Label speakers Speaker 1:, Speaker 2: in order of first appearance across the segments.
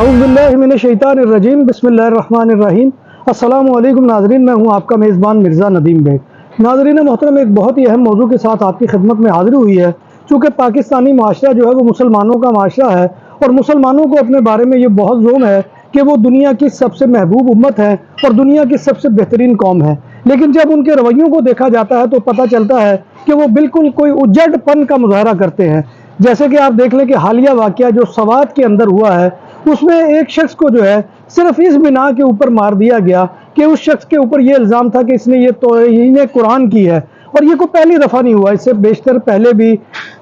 Speaker 1: औज़ुबिल्लाहिमिनश्शैतानिर्रजीम बिस्मिल्लाहिर्रहमानिर्रहीम। अस्सलाम वालेकुम नाज़रीन, मैं हूं आपका मेज़बान मिर्ज़ा नदीम बेग। नाज़रीन मोहतरम, एक बहुत ही अहम मौजू के साथ आपकी खिदमत में हाज़िर हुई है। चूँकि पाकिस्तानी माशरा जो है वो मुसलमानों का माशरा है और मुसलमानों को अपने बारे में ये बहुत ज़ोम है कि वो दुनिया की सबसे महबूब उम्मत है और दुनिया की सबसे बेहतरीन कौम है। लेकिन जब उनके रवैयों को देखा जाता है तो पता चलता है कि वो बिल्कुल कोई उज्जड़पन का मुजाहरा करते हैं। जैसे कि आप देख लें कि हालिया वाक़या जो सवात के अंदर हुआ है, उसमें एक शख्स को जो है सिर्फ इस बिना के ऊपर मार दिया गया कि उस शख्स के ऊपर ये इल्ज़ाम था कि इसने ये तौहीन कुरान की है। और ये कोई पहली दफ़ा नहीं हुआ, इससे बेशतर पहले भी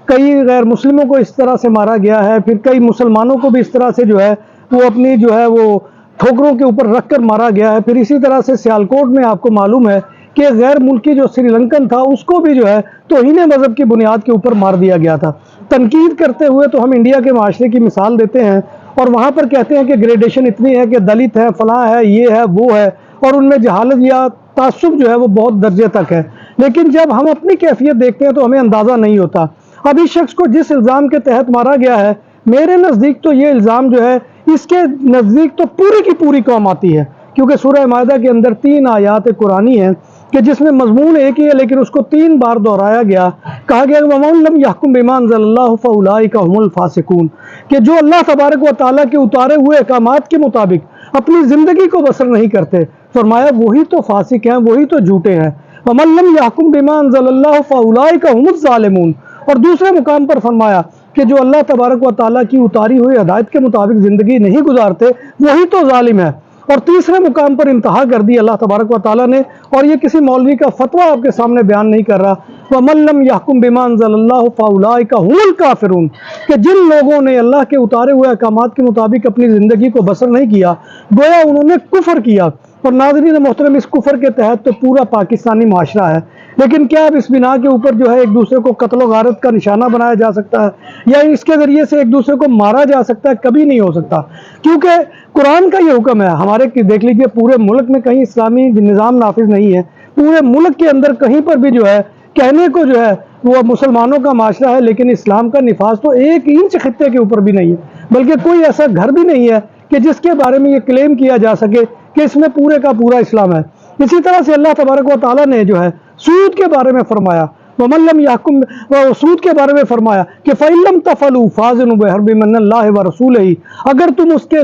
Speaker 1: कई गैर मुस्लिमों को इस तरह से मारा गया है। फिर कई मुसलमानों को भी इस तरह से जो है वो अपनी जो है वो ठोकरों के ऊपर रख कर मारा गया है। फिर इसी तरह से सियालकोट में आपको मालूम है कि गैर मुल्की जो श्रीलंकन था उसको भी जो है तौहीन मज़हब की बुनियाद के ऊपर मार दिया गया था। तनकीद करते हुए तो हम इंडिया के माशरे की मिसाल देते हैं और वहाँ पर कहते हैं कि ग्रेडेशन इतनी है कि दलित है, फलां है, ये है, वो है, और उनमें जहालत या तासुब जो है वो बहुत दर्जे तक है। लेकिन जब हम अपनी कैफियत देखते हैं तो हमें अंदाज़ा नहीं होता। अब इस शख्स को जिस इल्ज़ाम के तहत मारा गया है, मेरे नज़दीक तो ये इल्ज़ाम जो है इसके नज़दीक तो पूरी की पूरी कौम आती है, क्योंकि सूरह माइदा के अंदर 3 आयात कुरानी हैं कि जिसमें मजमून एक ही है लेकिन उसको 3 बार दोहराया गया। कहा गया वमन लम यहकुम बिमा अंज़लल्लाहु फउलाइका हुमुल फासिकून, कि जो अल्लाह तबारक व तआला के उतारे हुए अहकामात के मुताबिक अपनी ज़िंदगी को बसर नहीं करते, फरमाया वही तो फासिक हैं, वही तो झूठे हैं। वमन लम यहकुम बिमा अंज़लल्लाहु फउलाइका हुमुज़ ज़ालिमून, और दूसरे मुकाम पर फरमाया कि जो अल्लाह तबारक व तआला की उतारी हुई हिदायत के मुताबिक ज़िंदगी नहीं गुजारते वही तो ज़ालिम है। और तीसरे मुकाम पर इंतहा कर दी अल्लाह तबारक व तआला ने, और ये किसी मौलवी का फतवा आपके सामने बयान नहीं कर रहा। वमन लम यहकुम बिमा अंज़लल्लाहु फउलाइका हुमुल काफिरून, कि जिन लोगों ने अल्लाह के उतारे हुए अहकामात के मुताबिक अपनी ज़िंदगी को बसर नहीं किया, गोया उन्होंने कुफ्र किया। और नाज़रीन मोहतरम, इस कुफ्र के तहत तो पूरा पाकिस्तानी माशरा है। लेकिन क्या अब इस बिना के ऊपर जो है एक दूसरे को कत्ल गारत का निशाना बनाया जा सकता है या इसके ज़रिए से एक दूसरे को मारा जा सकता है? कभी नहीं हो सकता, क्योंकि कुरान का ये हुक्म है। हमारे देख लीजिए पूरे मुल्क में कहीं इस्लामी निज़ाम नाफिज नहीं है। पूरे मुल्क के अंदर कहीं पर भी जो है कहने को जो है वो मुसलमानों का माशरा है, लेकिन इस्लाम का निफाज तो 1 इंच खित्ते के ऊपर भी नहीं है। बल्कि कोई ऐसा घर भी नहीं है कि जिसके बारे में ये क्लेम किया जा सके कि इसमें पूरे का पूरा इस्लाम है। इसी तरह से अल्लाह तबारक व तआला ने जो है सूद के बारे में फरमाया, वमन लम यहकुम, सूद के बारे में फरमाया कि फ़इल्लम तफ़अलू फ़ाज़िनु बिहर्बि मिनल्लाहि व रसूलिही, अगर तुम इसके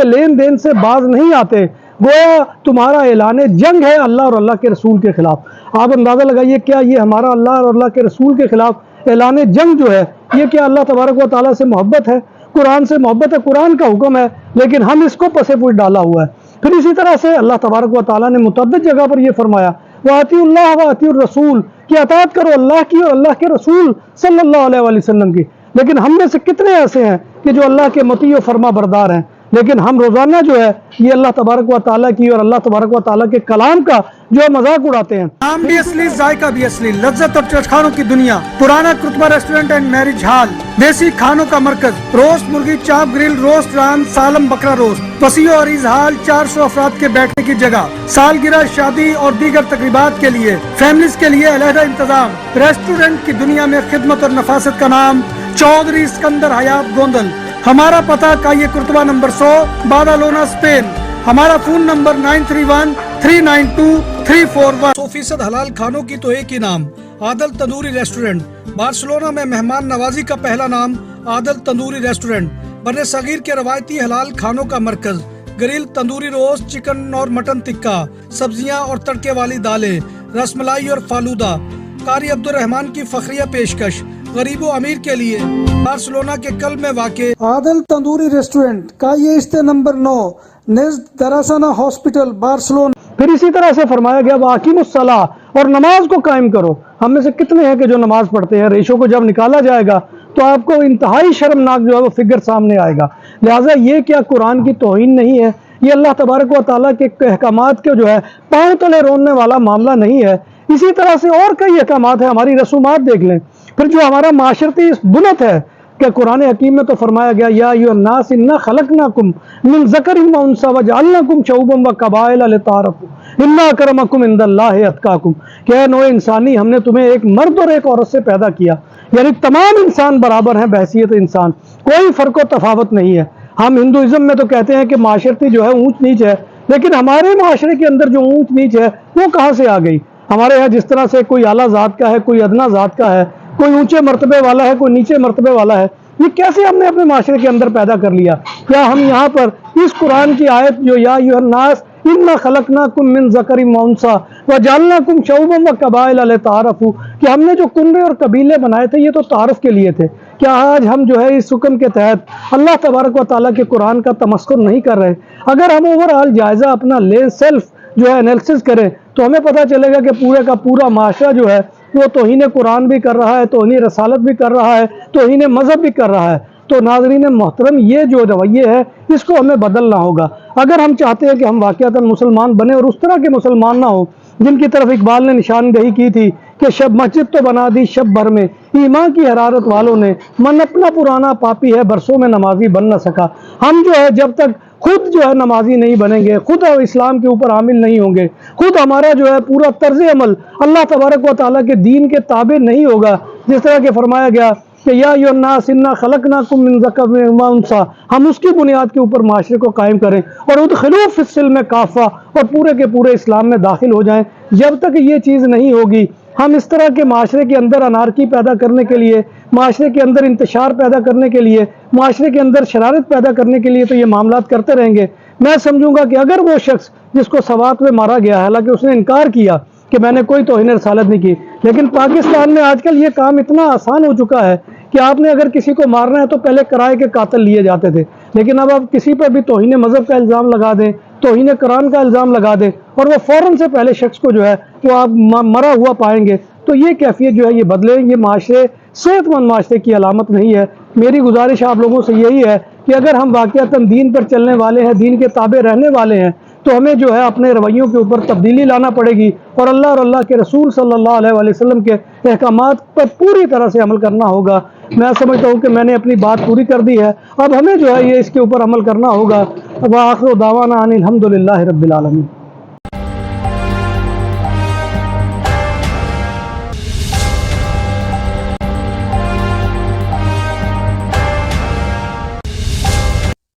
Speaker 1: लेन देन से बाज नहीं आते, गोया तुम्हारा ऐलान जंग है अल्लाह और अल्लाह के रसूल के खिलाफ। आप अंदाज़ा लगाइए, क्या ये हमारा अल्लाह और अल्लाह के रसूल के खिलाफ ऐलान जंग जो है, ये क्या अल्लाह तबारक व तआला से मोहब्बत है? कुरान से मोहब्बत है, कुरान का हुक्म है, लेकिन हम इसको पसे पुश डाला हुआ है। फिर इसी तरह से अल्लाह तबारक व तआला ने मुतअद्दिद जगह पर यह फरमाया वातिउल्लाह व अतिउर रसूल, कि अताअत करो अल्लाह की और अल्लाह के रसूल सल्लल्लाहु अलैहि वसल्लम की। लेकिन हम में से कितने ऐसे हैं कि जो अल्लाह के मती और फरमा बरदार हैं, लेकिन हम रोज़ाना जो है ये अल्लाह तबारक व तआला की और अल्लाह तबारक व तआला के कलाम का जो है मजाक उड़ाते हैं।
Speaker 2: नाम भी असली, जायका भी असली, लज्जत और चटखानों की दुनिया, पुराना कुतबा रेस्टोरेंट एंड मैरिज हॉल, देसी खानों का मरकज, रोस्ट मुर्गी, चाप ग्रिल, रोस्ट रान, सालम बकरा रोस्ट, वसीओ और इजहाल, 400 अफराद के बैठने की जगह, सालगिरह, शादी और दीगर तकरीबात के लिए, फैमिलीज के लिए अलहदा इंतजाम। रेस्टोरेंट की दुनिया में खिदमत और नफासत का नाम चौधरी सिकंदर हयात गोंदल। हमारा पता का ये कुर्तबा नंबर 100, बादालोना, स्पेन। हमारा फोन नंबर 9313923341। 100% हलाल खानों की तो एक ही नाम, आदल तंदूरी रेस्टोरेंट। बार्सिलोना में मेहमान नवाजी का पहला नाम आदल तंदूरी रेस्टोरेंट। बर्रे सगीर के रवायती हलाल खानों का मरकज, ग्रिल, तंदूरी रोस्ट, चिकन और मटन टिक्का, सब्जियां और तड़के वाली दालें, रसमलाई और फालूदा। कारी अब्दुल रहमान की फखरिया पेशकश गरीबो अमीर के लिए। बार्सिलोना के कल्ब में वाक़े आदल तंदूरी रेस्टोरेंट का ये इस्ते नंबर 9, नेज़ दरासाना हॉस्पिटल, बार्सिलोना।
Speaker 1: फिर इसी तरह से फरमाया गया वाक़िमुस्सलाह, और नमाज को कायम करो। हम में से कितने हैं कि जो नमाज पढ़ते हैं? रेशो को जब निकाला जाएगा तो आपको इंतहाई शर्मनाक जो है वो फिगर सामने आएगा। लिहाजा ये क्या कुरान की तौहीन नहीं है? ये अल्लाह तबारक व तआला के अहकामात के जो है पाँव तले रोने वाला मामला नहीं है। इसी तरह से और कई अहकामात है, हमारी रसूमात देख लें। फिर जो हमारा माशरती बुनत है कि कुरान हकीम में तो फरमाया गया या अय्युहन्नास इन्ना खलकनाकुम मिन ज़करिन व उन्सा व जअलनाकुम शऊबन व क़बाइला लिताअरफ़ू इन्ना अक्रमकुम इंदल्लाहि अत्काकुम, कि नो इंसानी, हमने तुम्हें एक मर्द और एक औरत से पैदा किया, यानी तमाम इंसान बराबर हैं बहैसियत इंसान, कोई फ़र्क व तफावत नहीं है। ہم ہندوازم میں تو کہتے ہیں کہ معاشرتی جو ہے اونچ نیچ ہے، لیکن ہمارے معاشرے کے اندر جو اونچ نیچ ہے وہ کہاں سے آ گئی؟ ہمارے یہاں جس طرح سے کوئی اعلیٰ ذات کا ہے، کوئی ادنا ذات کا ہے، کوئی اونچے مرتبے والا ہے، کوئی نیچے مرتبے والا ہے، یہ کیسے ہم نے اپنے معاشرے کے اندر پیدا کر لیا؟ کیا ہم یہاں پر اس قرآن کی آیت جو یا ایھا الناس انا خلقناکم من ذکر و انثی وجعلناکم شعوبا وقبائل لتعارفوا، کہ ہم نے جو کنبے اور قبیلے بنائے تھے یہ تو تعارف کے لیے تھے، کیا آج ہم جو ہے اس حکم کے تحت اللہ تبارک و تعالیٰ کے قرآن کا تمسخر نہیں کر رہے؟ اگر ہم اوورآل جائزہ اپنا لیں، سیلف جو ہے انالیسس کریں، تو ہمیں پتہ چلے گا کہ پورے کا پورا معاشرہ جو ہے وہ توہین قرآن بھی کر رہا ہے، توہین رسالت بھی کر رہا ہے، توہین مذہب بھی کر رہا ہے۔ تو ناظرین محترم، یہ جو رویے ہے اس کو ہمیں بدلنا ہوگا اگر ہم چاہتے ہیں کہ ہم واقعتاً مسلمان بنے اور اس طرح کے مسلمان نہ ہوں جن کی طرف اقبال نے نشاندہی کی تھی کہ شب مسجد تو بنا دی شب بھر میں، ایمان کی حرارت والوں نے، من اپنا پرانا پاپی ہے برسوں میں نمازی بن نہ سکا۔ ہم جو ہے جب تک خود جو ہے نمازی نہیں بنیں گے، خود اسلام کے اوپر عامل نہیں ہوں گے، خود ہمارا جو ہے پورا طرز عمل اللہ تبارک و تعالیٰ کے دین کے تابع نہیں ہوگا، جس طرح کہ فرمایا گیا کہ یا ایھا الناس انا خلقناکم من ذکر و انثی، ہم اس کی بنیاد کے اوپر معاشرے کو قائم کریں اور ادخلوا فی السلم کافہ، اور پورے کے پورے اسلام میں داخل ہو جائیں۔ جب تک یہ چیز نہیں ہوگی، ہم اس طرح کے معاشرے کے اندر انارکی پیدا کرنے کے لیے، معاشرے کے اندر انتشار پیدا کرنے کے لیے، معاشرے کے اندر شرارت پیدا کرنے کے لیے تو یہ معاملات کرتے رہیں گے۔ میں سمجھوں گا کہ اگر وہ شخص جس کو سوات میں مارا گیا ہے، حالانکہ اس نے انکار کیا کہ میں نے کوئی توہین رسالت نہیں کی، لیکن پاکستان میں آج کل یہ کام اتنا آسان ہو چکا ہے کہ آپ نے اگر کسی کو مارنا ہے تو پہلے کرائے کے قاتل لیے جاتے تھے، لیکن اب آپ کسی پہ بھی توہین مذہب کا الزام لگا دیں، توہین قرآن کا الزام لگا دیں، اور وہ فوراً سے پہلے شخص کو جو ہے وہ آپ مرا ہوا پائیں گے۔ تو یہ کیفیت جو ہے یہ بدلے، یہ معاشرے صحت مند معاشرے کی علامت نہیں ہے۔ میری گزارش آپ لوگوں سے یہی ہے کہ اگر ہم واقعتاً دین پر چلنے والے ہیں، دین کے تابع رہنے والے ہیں، تو ہمیں جو ہے اپنے رویوں کے اوپر تبدیلی لانا پڑے گی اور اللہ کے رسول صلی اللہ علیہ وآلہ وسلم کے احکامات پر پوری طرح سے عمل کرنا ہوگا۔ میں سمجھتا ہوں کہ میں نے اپنی بات پوری کر دی ہے، اب ہمیں جو ہے یہ اس کے اوپر عمل کرنا ہوگا۔ وآخر دعوانا ان الحمد للہ رب العالمین۔